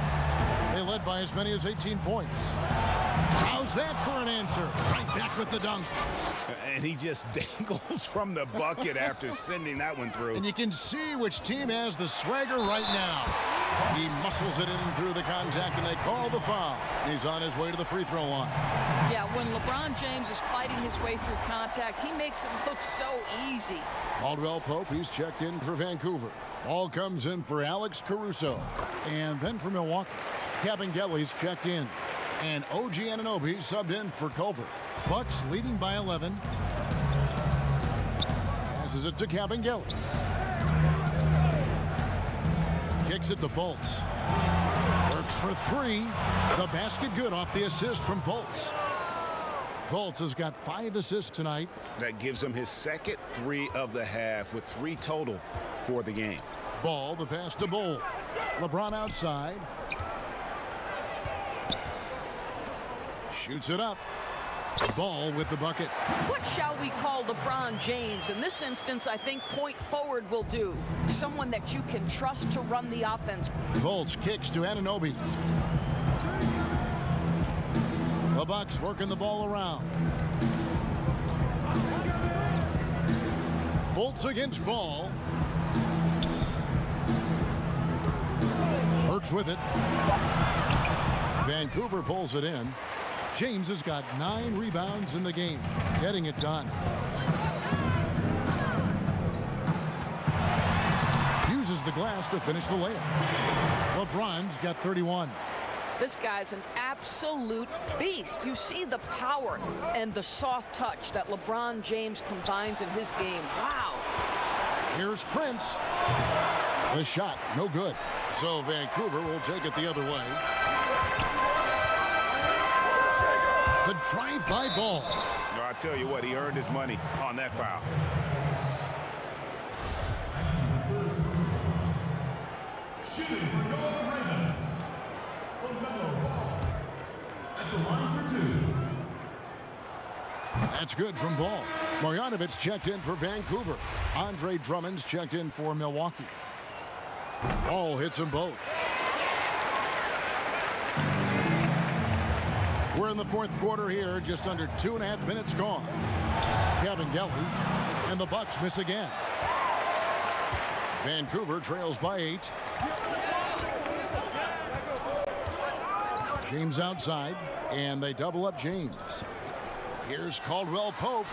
They led by as many as 18 points. How's that for an answer? Right back with the dunk. And he just dangles from the bucket after sending that one through. And you can see which team has the swagger right now. He muscles it in through the contact, and they call the foul. He's on his way to the free throw line. Yeah, when LeBron James is fighting his way through contact, he makes it look so easy. Caldwell Pope, he's checked in for Vancouver. Ball comes in for Alex Caruso. And then for Milwaukee, Kabengele's checked in. And OG Anunoby subbed in for Culver. Bucks leading by 11. Passes it to Kabengele. Kicks it to Fultz. Works for 3. The basket good off the assist from Fultz. Fultz has got 5 assists tonight. That gives him his second 3 of the half with 3 total for the game. Ball, the pass to Ball. LeBron outside. Shoots it up. Ball with the bucket. What shall we call the LeBron James. In this instance, I think point forward will do. Someone that you can trust to run the offense. Fultz kicks to Anunoby. The Bucks working the ball around. Fultz against Ball. Burks with it. Vancouver pulls it in. James has got 9 rebounds in the game, getting it done. Uses the glass to finish the layup. LeBron's got 31. This guy's an absolute beast. You see the power and the soft touch that LeBron James combines in his game. Wow. Here's Prince. The shot, no good. So Vancouver will take it the other way. The drive-by Ball. No, I tell you what, he earned his money on that foul. Shooting for your Ravens, Lamelo Ball at the line for 2. That's good from Ball. Marjanovic checked in for Vancouver. Andre Drummond's checked in for Milwaukee. Ball hits them both. We're in the fourth quarter here, just under 2.5 minutes gone. Kabengele, and the Bucks miss again. Vancouver trails by 8. James outside, and they double up James. Here's Caldwell Pope,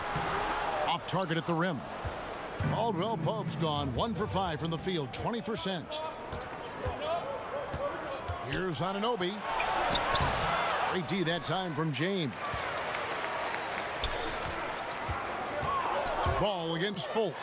off target at the rim. Caldwell Pope's gone 1 for 5 from the field, 20%. Here's Anunoby. Great D that time from James. Ball against Fultz.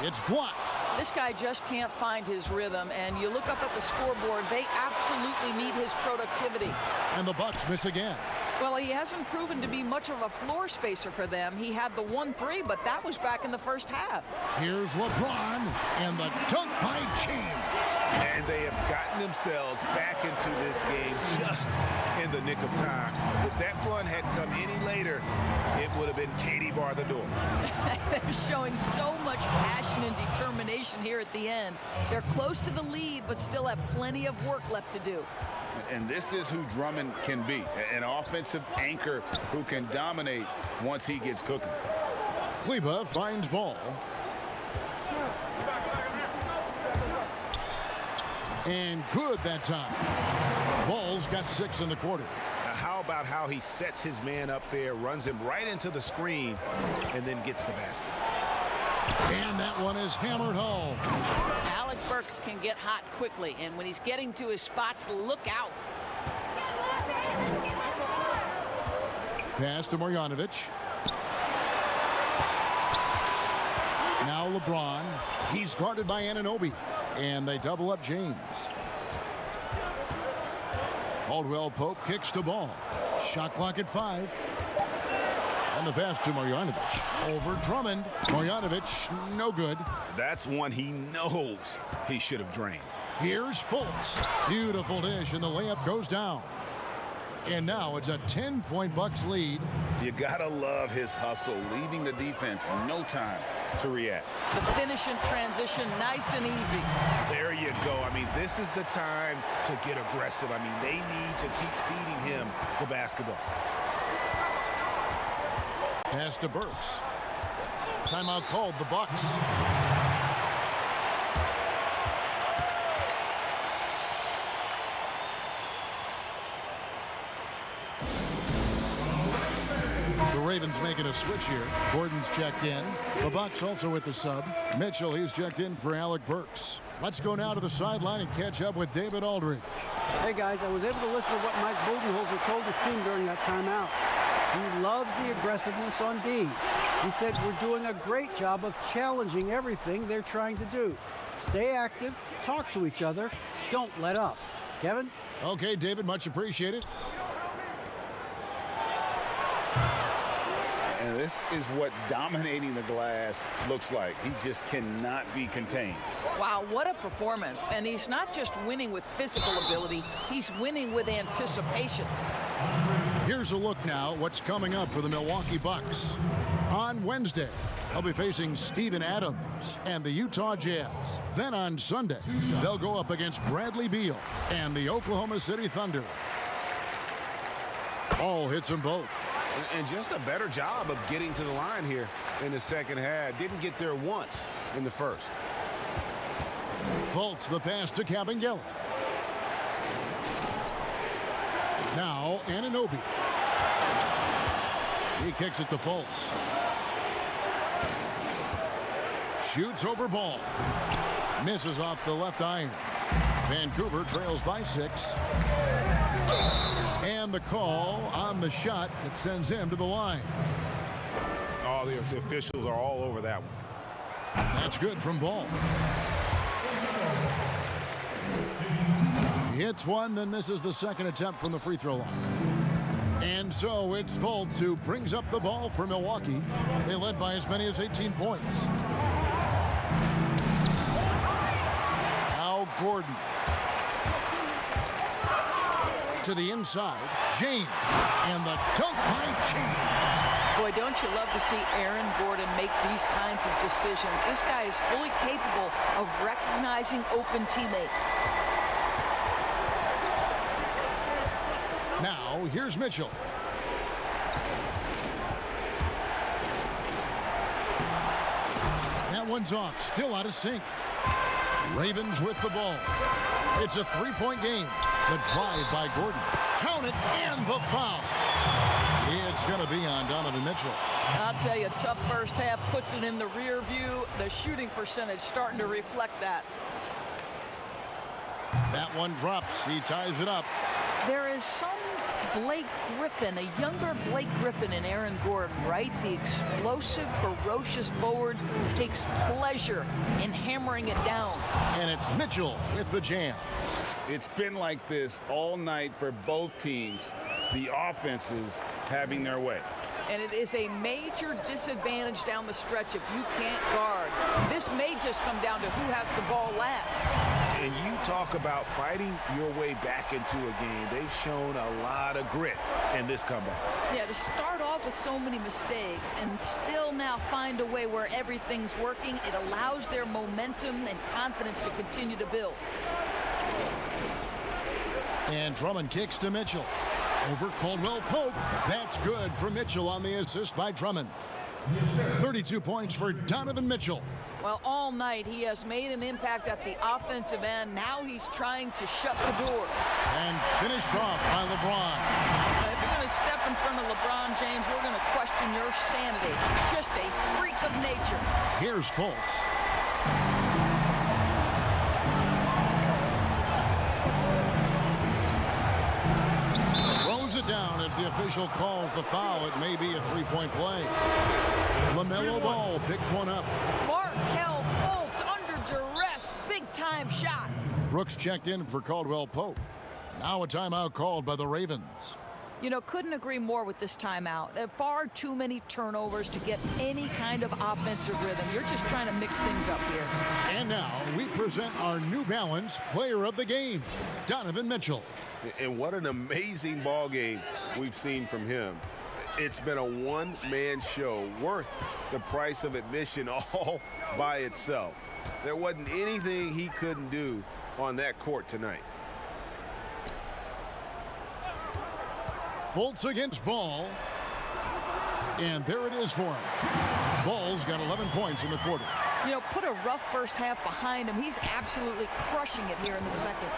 It's blocked. This guy just can't find his rhythm, and you look up at the scoreboard, they absolutely need his productivity. And the Bucks miss again. Well, he hasn't proven to be much of a floor spacer for them. He had the 1-3, but that was back in the first half. Here's LeBron, and the dunk by James. And they have gotten themselves back into this game just in the nick of time. If that one had come any later, it would have been Katie bar the door. They're showing so much passion and determination here at the end. They're close to the lead, but still have plenty of work left to do. And this is who Drummond can be, an offensive anchor who can dominate once he gets cooking. Kleba finds Ball. And good that time. Ball's got 6 in the quarter. Now, how about how he sets his man up there, runs him right into the screen, and then gets the basket. And that one is hammered home. Alec Burks can get hot quickly, and when he's getting to his spots, look out. Pass to Marjanovic. Now LeBron. He's guarded by Anunoby. And they double up James. Caldwell Pope kicks to Ball. Shot clock at 5. And the pass to Marjanovic. Over Drummond. Marjanovic, no good. That's one he knows he should have drained. Here's Fultz. Beautiful dish, and the layup goes down. And now it's a 10-point Bucks lead. You gotta love his hustle, leaving the defense no time to react. The finish in transition, nice and easy. There you go. I mean, this is the time to get aggressive. I mean, they need to keep feeding him the basketball. Pass to Burks. Timeout called, the Bucks. Ravens making a switch here. Gordon's checked in. The Bucks also with the sub. Mitchell, he's checked in for Alec Burks. Let's go now to the sideline and catch up with David Aldridge. Hey guys, I was able to listen to what Mike Budenholzer told his team during that timeout. He loves the aggressiveness on D. He said we're doing a great job of challenging everything they're trying to do. Stay active, talk to each other, don't let up. Kevin? Okay, David, much appreciated. And this is what dominating the glass looks like. He just cannot be contained. Wow, what a performance. And he's not just winning with physical ability, he's winning with anticipation. Here's a look now what's coming up for the Milwaukee Bucks. On Wednesday, They'll be facing Steven Adams and the Utah Jazz. Then on Sunday, they'll go up against Bradley Beal and the Oklahoma City Thunder. Ball hits them both. And just a better job of getting to the line here in the second half. Didn't get there once in the first. Fultz the pass to Kabengele. Now Anunoby. He kicks it to Fultz. Shoots over Ball. Misses off the left iron. Vancouver trails by 6. And the call on the shot that sends him to the line. Oh, the officials are all over that one. That's good from Ball. He hits one, then misses the second attempt from the free throw line. And so it's Fultz who brings up the ball for Milwaukee. They led by as many as 18 points. Now Gordon. To the inside, James, and the dunk by James. Boy, don't you love to see Aaron Gordon make these kinds of decisions. This guy is fully capable of recognizing open teammates. Now, here's Mitchell. That one's off, still out of sync. Ravens with the ball. It's a three-point game. The drive by Gordon. Count it, and the foul. It's going to be on Donovan Mitchell. I'll tell you, tough first half puts it in the rear view. The shooting percentage starting to reflect that. That one drops. He ties it up. There is some Blake Griffin, a younger Blake Griffin in Aaron Gordon, right? The explosive, ferocious forward takes pleasure in hammering it down. And it's Mitchell with the jam. It's been like this all night for both teams. The offenses having their way. And it is a major disadvantage down the stretch if you can't guard. This may just come down to who has the ball last. And you talk about fighting your way back into a game. They've shown a lot of grit in this comeback. Yeah, to start off with so many mistakes and still now find a way where everything's working, it allows their momentum and confidence to continue to build. And Drummond kicks to Mitchell. Over Caldwell Pope. That's good for Mitchell on the assist by Drummond. 32 points for Donovan Mitchell. Well, all night he has made an impact at the offensive end. Now he's trying to shut the door. And finished off by LeBron. If you're going to step in front of LeBron James, we're going to question your sanity. Just a freak of nature. Here's Fultz. Throws it down as the official calls the foul. It may be a three-point play. Lamelo Ball picks one up. Markelle Fultz under duress. Big-time shot. Brooks checked in for Caldwell Pope. Now a timeout called by the Ravens. You know, couldn't agree more with this timeout. Far too many turnovers to get any kind of offensive rhythm. You're just trying to mix things up here. And now we present our New Balance Player of the Game, Donovan Mitchell. And what an amazing ball game we've seen from him. It's been a one-man show worth the price of admission all by itself. There wasn't anything he couldn't do on that court tonight. Fultz against Ball. And there it is for him. Ball's got 11 points in the quarter. You know, put a rough first half behind him. He's absolutely crushing it here in the second.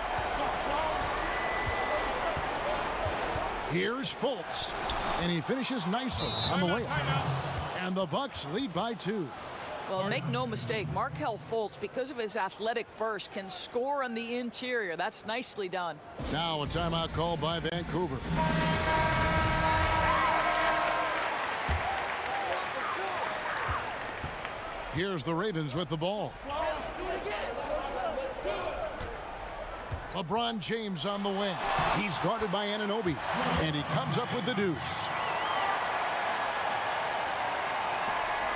Here's Fultz. And he finishes nicely on the layup. And the Bucks lead by 2. Well, make no mistake, Markelle Fultz, because of his athletic burst, can score on the interior. That's nicely done. Now a timeout called by Vancouver. Here's the Ravens with the ball. LeBron James on the wing. He's guarded by Anunoby. And he comes up with the deuce.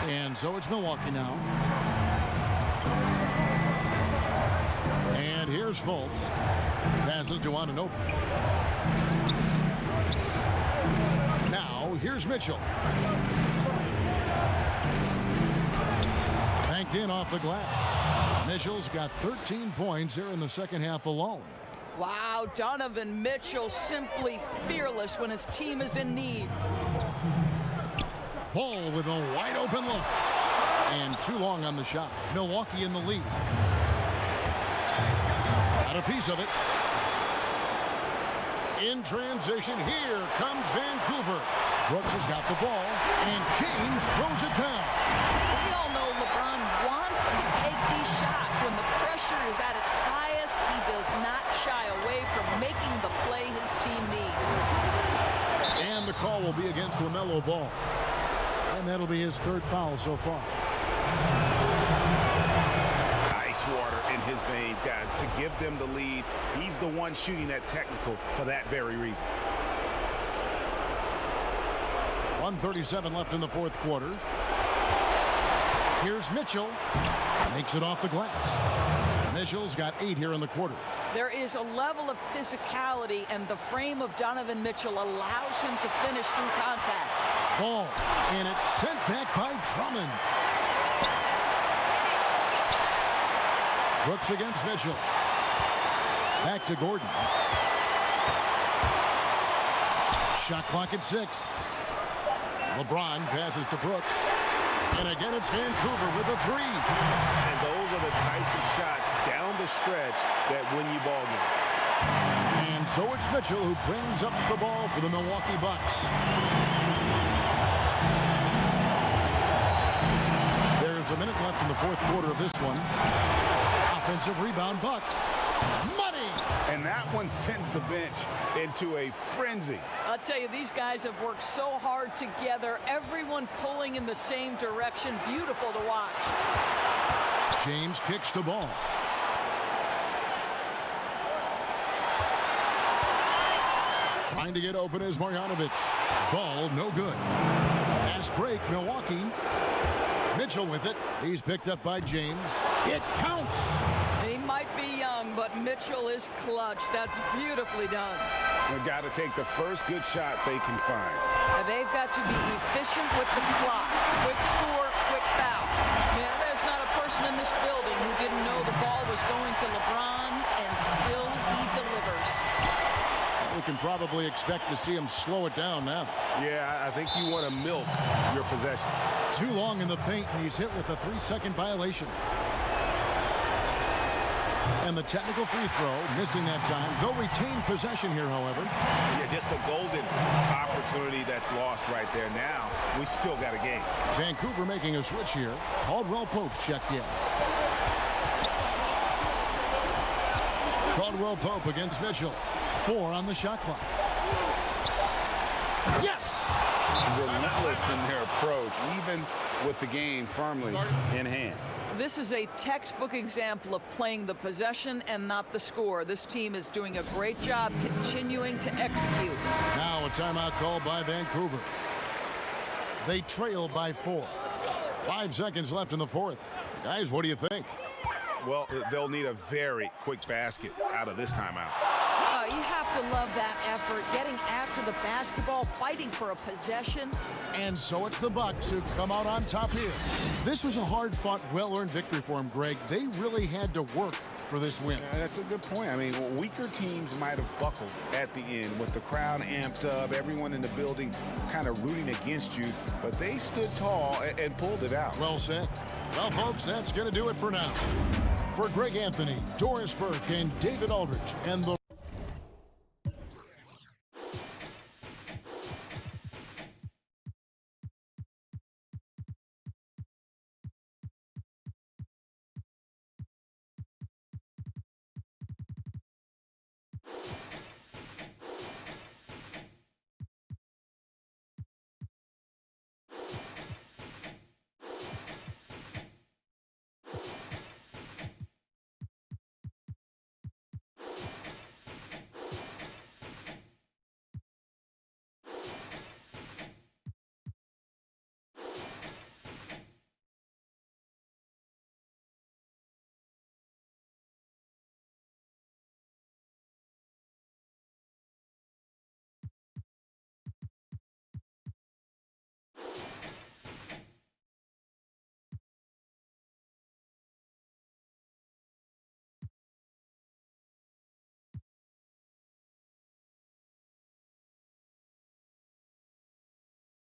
And so it's Milwaukee now. And here's Fultz. Passes to Anunoby. Now here's Mitchell. in off the glass. Mitchell's got 13 points here in the second half alone. Wow, Donovan Mitchell simply fearless when his team is in need. Ball with a wide open look. And too long on the shot. Milwaukee in the lead. Got a piece of it. In transition, here comes Vancouver. Brooks has got the ball, and James throws it down. We all know LeBron wants to take these shots. When the pressure is at its highest, he does not shy away from making the play his team needs. And the call will be against Lamelo Ball. And that'll be his third foul so far. Ice water in his veins, guys. To give them the lead, he's the one shooting that technical for that very reason. 1:37 left in the fourth quarter. Here's Mitchell. Makes it off the glass. Mitchell's got 8 here in the quarter. There is a level of physicality, and the frame of Donovan Mitchell allows him to finish through contact. Ball, and it's sent back by Drummond. Brooks against Mitchell. Back to Gordon. Shot clock at 6. LeBron passes to Brooks. And again, it's Vancouver with a 3. And those are the types of shots down the stretch that win you ball games. And so it's Mitchell who brings up the ball for the Milwaukee Bucks. There's a minute left in the fourth quarter of this one. Offensive rebound, Bucks. Money! And that one sends the bench into a frenzy. I'll tell you, these guys have worked so hard together. Everyone pulling in the same direction. Beautiful to watch. James kicks the ball. Trying to get open is Marjanovic. Ball no good. Fast break, Milwaukee. Mitchell with it. He's picked up by James. It counts. He might be young, but Mitchell is clutch. That's beautifully done. They've got to take the first good shot they can find. And they've got to be efficient with the clock. Quick score, quick foul. Yeah, there's not a person in this building who didn't know the ball was going to LeBron, and still he delivers. We can probably expect to see him slow it down now. Yeah, I think you want to milk your possession. Too long in the paint, and he's hit with a 3-second violation. And the technical free throw, missing that time. They'll retain possession here, however. Yeah, just a golden opportunity that's lost right there. Now, we still got a game. Vancouver making a switch here. Caldwell Pope checked in. Caldwell Pope against Mitchell. 4 on the shot clock. Yes! Relentless in their approach, even with the game firmly in hand. This is a textbook example of playing the possession and not the score. This team is doing a great job continuing to execute. Now a timeout called by Vancouver. They trail by 4. 5 seconds left in the fourth. Guys, what do you think? Well, they'll need a very quick basket out of this timeout. You have to love that effort, getting after the basketball, fighting for a possession. And so it's the Bucks who come out on top here. This was a hard-fought, well-earned victory for them, Greg. They really had to work for this win. Yeah, that's a good point. I mean, weaker teams might have buckled at the end with the crowd amped up, everyone in the building kind of rooting against you, but they stood tall and pulled it out. Well said. Well, folks, that's going to do it for now. For Greg Anthony, Doris Burke, and David Aldridge, and the